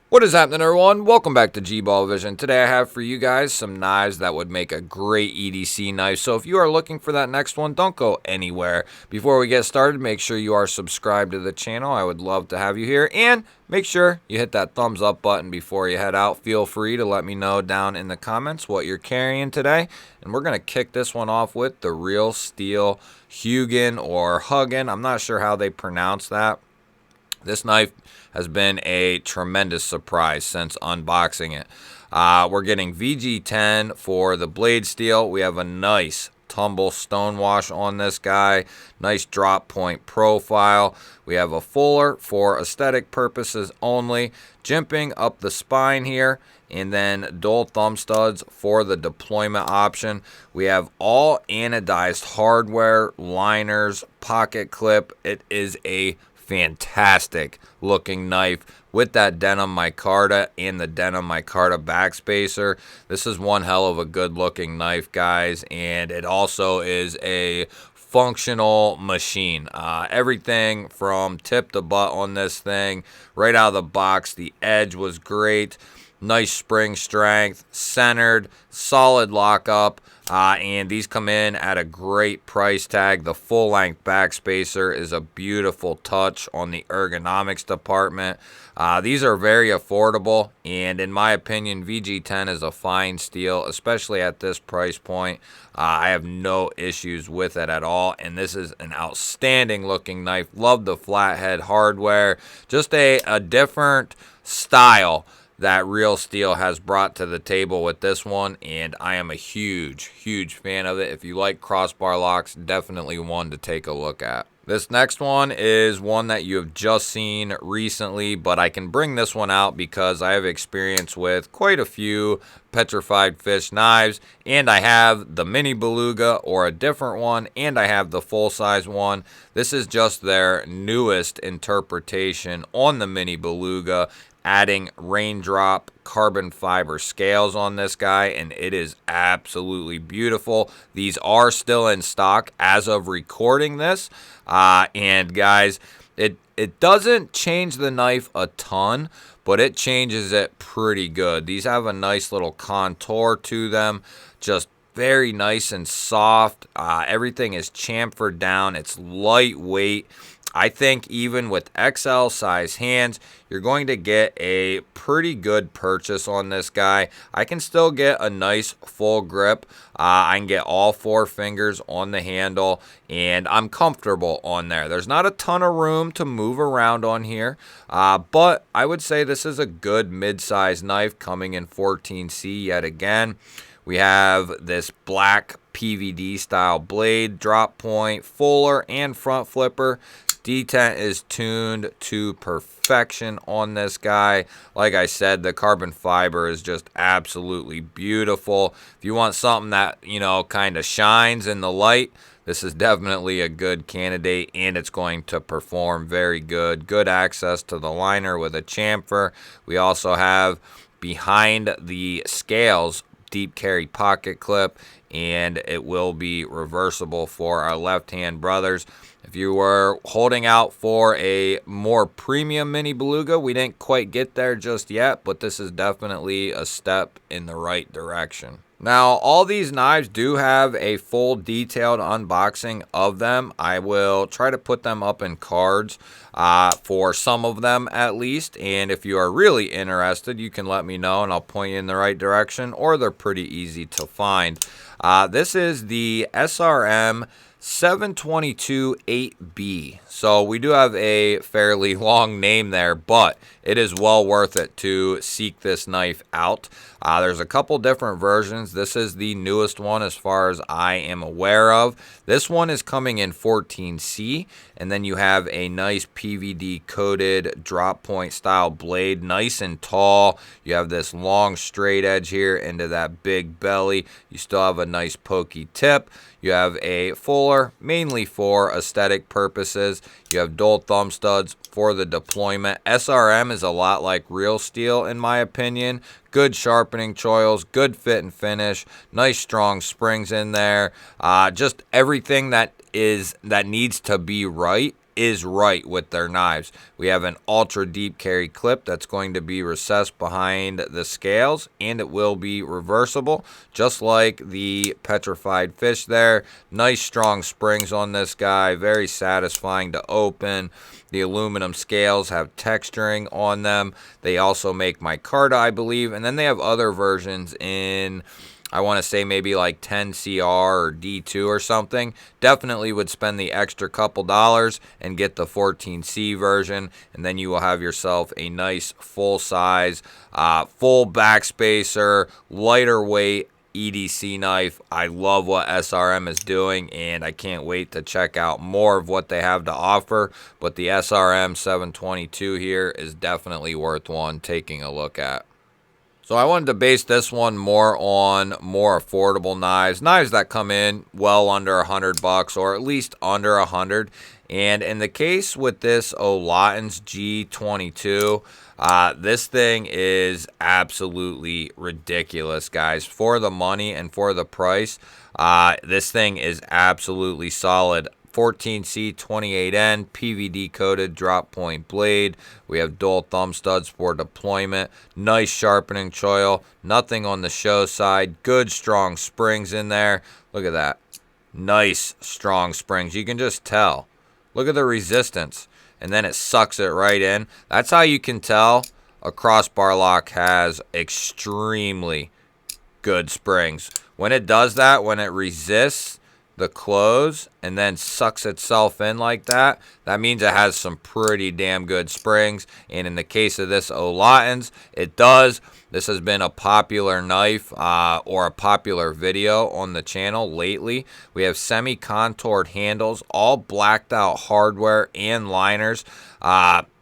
What is happening, everyone? Welcome back to G-Ball Vision. Today I have for you guys some knives that would make a great EDC knife. So if you are looking for that next one, don't go anywhere. Before we get started, make sure you are subscribed to the channel. I would love to have you here. And make sure you hit that thumbs up button before you head out. Feel free to let me know down in the comments what you're carrying today. And we're going to kick this one off with the Real Steel Hugo or Huggin. I'm not sure how they pronounce that. This knife has been a tremendous surprise since unboxing it. We're getting VG10 for the blade steel. We have a nice tumble stonewash on this guy. Nice drop point profile. We have a fuller for aesthetic purposes only. Jimping up the spine here. And then dual thumb studs for the deployment option. We have all anodized hardware, liners, pocket clip. It is a fantastic looking knife with that denim micarta and the denim micarta backspacer. This is one hell of a good looking knife, guys, and it also is a functional machine. Everything from tip to butt on this thing, right out of the box. The edge was great. Nice spring strength, centered, solid lockup, and these come in at a great price tag. The full-length backspacer is a beautiful touch on the ergonomics department. These are very affordable, and in my opinion, VG10 is a fine steel, especially at this price point. I have no issues with it at all, and this is an outstanding looking knife. Love the flathead hardware. Just a different style that Real Steel has brought to the table with this one, and I am a huge fan of it. If you like crossbar locks, definitely one to take a look at. This next one is one that you have just seen recently, but I can bring this one out because I have experience with quite a few Petrified fish knives, and I have the mini Beluga or a different one, and I have the full-size one. This is just their newest interpretation on the mini Beluga, adding raindrop carbon fiber scales on this guy, and it is absolutely beautiful. These are still in stock as of recording this, and guys, it doesn't change the knife a ton, but it changes it pretty good. These have a nice little contour to them, just very nice and soft. Everything is chamfered down. It's lightweight. I think even with XL size hands, you're going to get a pretty good purchase on this guy. I can still get a nice full grip. I can get all four fingers on the handle, and I'm comfortable on there. There's not a ton of room to move around on here, but I would say this is a good mid-size knife coming in 14C yet again. We have this black PVD style blade, drop point, fuller, and front flipper. Detent is tuned to perfection on this guy. Like I said, the carbon fiber is just absolutely beautiful. If you want something that, you know, kind of shines in the light, this is definitely a good candidate, and it's going to perform very good. Good access to the liner with a chamfer. We also have behind the scales deep carry pocket clip, and it will be reversible for our left-hand brothers. If you were holding out for a more premium mini Beluga, we didn't quite get there just yet, but this is definitely a step in the right direction. Now, all these knives do have a full detailed unboxing of them. I will try to put them up in cards for some of them at least. And if you are really interested, you can let me know and I'll point you in the right direction, or they're pretty easy to find. This is the SRM 722-8B. So we do have a fairly long name there, but it is well worth it to seek this knife out. There's a couple different versions. This is the newest one as far as I am aware of. This one is coming in 14C, and then you have a nice PVD coated drop point style blade, nice and tall. You have this long straight edge here into that big belly. You still have a nice pokey tip. You have a fuller, mainly for aesthetic purposes. You have dual thumb studs for the deployment. SRM is a lot like Real Steel in my opinion. Good sharpening choils, good fit and finish, nice strong springs in there. Just everything that needs to be right is right with their knives. We have an ultra deep carry clip that's going to be recessed behind the scales, and it will be reversible, just like the Petrified fish there. Nice strong springs on this guy, very satisfying to open. The aluminum scales have texturing on them. They also make micarta, I believe, and then they have other versions in, I want to say maybe like 10CR or D2 or something. Definitely would spend the extra couple dollars and get the 14C version, and then you will have yourself a nice full size, full backspacer, lighter weight EDC knife. I love what SRM is doing, and I can't wait to check out more of what they have to offer. But the SRM 722 here is definitely worth one taking a look at. So I wanted to base this one more on more affordable knives that come in well under $100 or at least under 100. And in the case with this Olatin's G22, this thing is absolutely ridiculous, guys. For the money and for the price, this thing is absolutely solid. 14C 28N PVD coated drop point blade. We have dual thumb studs for deployment. Nice sharpening choil. Nothing on the show side. Good strong springs in there. Look at that. Nice strong springs. You can just tell. Look at the resistance. And then it sucks it right in. That's how you can tell a crossbar lock has extremely good springs. When it does that, when it resists the close and then sucks itself in like that, that means it has some pretty damn good springs. And in the case of this Olatin's, it does. This has been a popular knife or a popular video on the channel lately. We have semi-contoured handles, all blacked out hardware and liners.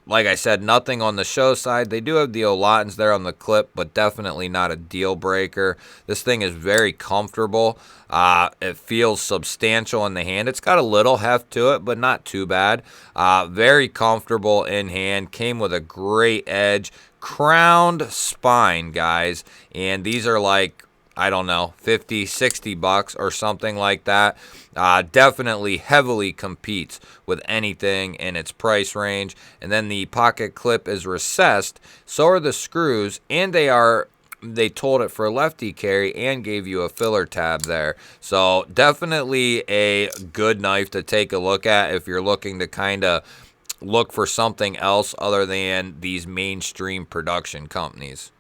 Like I said, nothing on the show side. They do have the Olatin's there on the clip, but definitely not a deal breaker. This thing is very comfortable. It feels substantial in the hand. It's got a little heft to it, but not too bad. Very comfortable in hand. Came with a great edge. Crowned spine, guys. And these are like, I don't know, $50, $60 or something like that. Definitely heavily competes with anything in its price range. And then the pocket clip is recessed. So are the screws, and they told it for lefty carry and gave you a filler tab there. So definitely a good knife to take a look at if you're looking to kind of look for something else other than these mainstream production companies.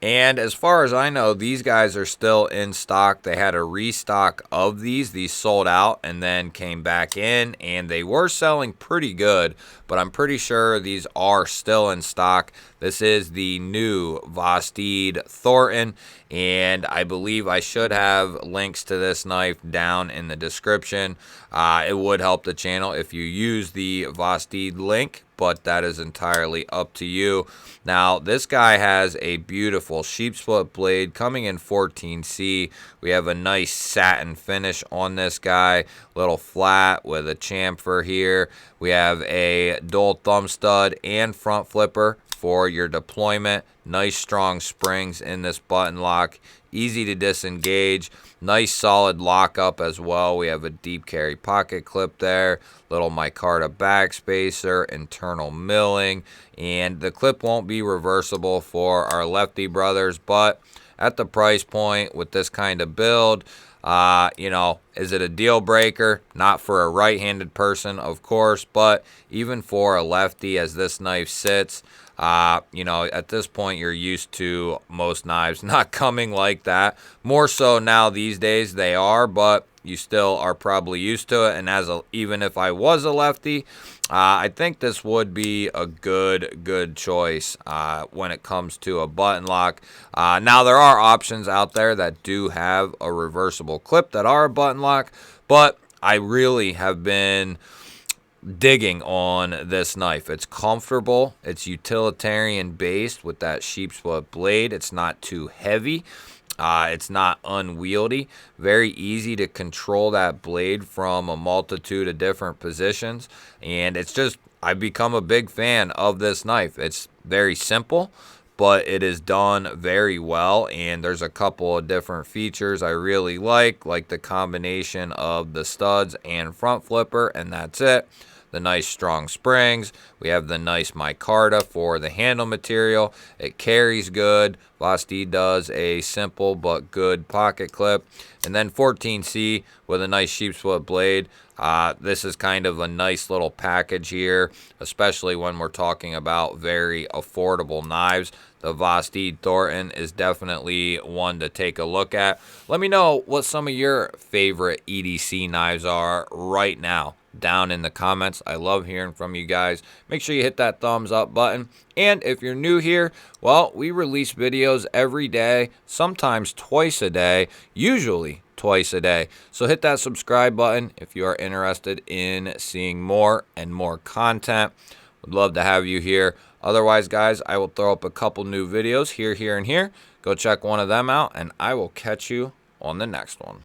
And as far as I know, these guys are still in stock. They had a restock of these. These sold out and then came back in, and they were selling pretty good, but I'm pretty sure these are still in stock. This is the new Ved Thorton, and I believe I should have links to this knife down in the description. It would help the channel if you use the Ved link, but that is entirely up to you. Now, this guy has a beautiful sheep's foot blade coming in 14C. We have a nice satin finish on this guy, little flat with a chamfer here. We have a dual thumb stud and front flipper for your deployment. Nice strong springs in this button lock. Easy to disengage. Nice solid lockup as well. We have a deep carry pocket clip there. Little micarta backspacer, internal milling. And the clip won't be reversible for our lefty brothers, but at the price point with this kind of build, you know, is it a deal breaker? Not for a right-handed person, of course, but even for a lefty as this knife sits, you know, at this point you're used to most knives not coming like that. More so now these days they are, but you still are probably used to it. And even if I was a lefty, I think this would be a good choice when it comes to a button lock. Now there are options out there that do have a reversible clip that are a button lock, but I really have been digging on this knife. It's comfortable. It's utilitarian based with that sheep's foot blade. It's not too heavy. It's not unwieldy. Very easy to control that blade from a multitude of different positions. And it's just, I've become a big fan of this knife. It's very simple, but it is done very well. And there's a couple of different features I really like the combination of the studs and front flipper, and that's it. the nice strong springs. We have the nice micarta for the handle material. It carries good. Vosteed does a simple but good pocket clip. And then 14C with a nice sheepsfoot blade. This is kind of a nice little package here, especially when we're talking about very affordable knives. The Ved Thorton is definitely one to take a look at. Let me know what some of your favorite EDC knives are right now down in the comments. I love hearing from you guys. Make sure you hit that thumbs up button. And if you're new here, well, we release videos every day, sometimes twice a day, usually twice a day. So hit that subscribe button if you are interested in seeing more and more content. Would love to have you here. Otherwise, guys, I will throw up a couple new videos here, and here. Go check one of them out, and I will catch you on the next one.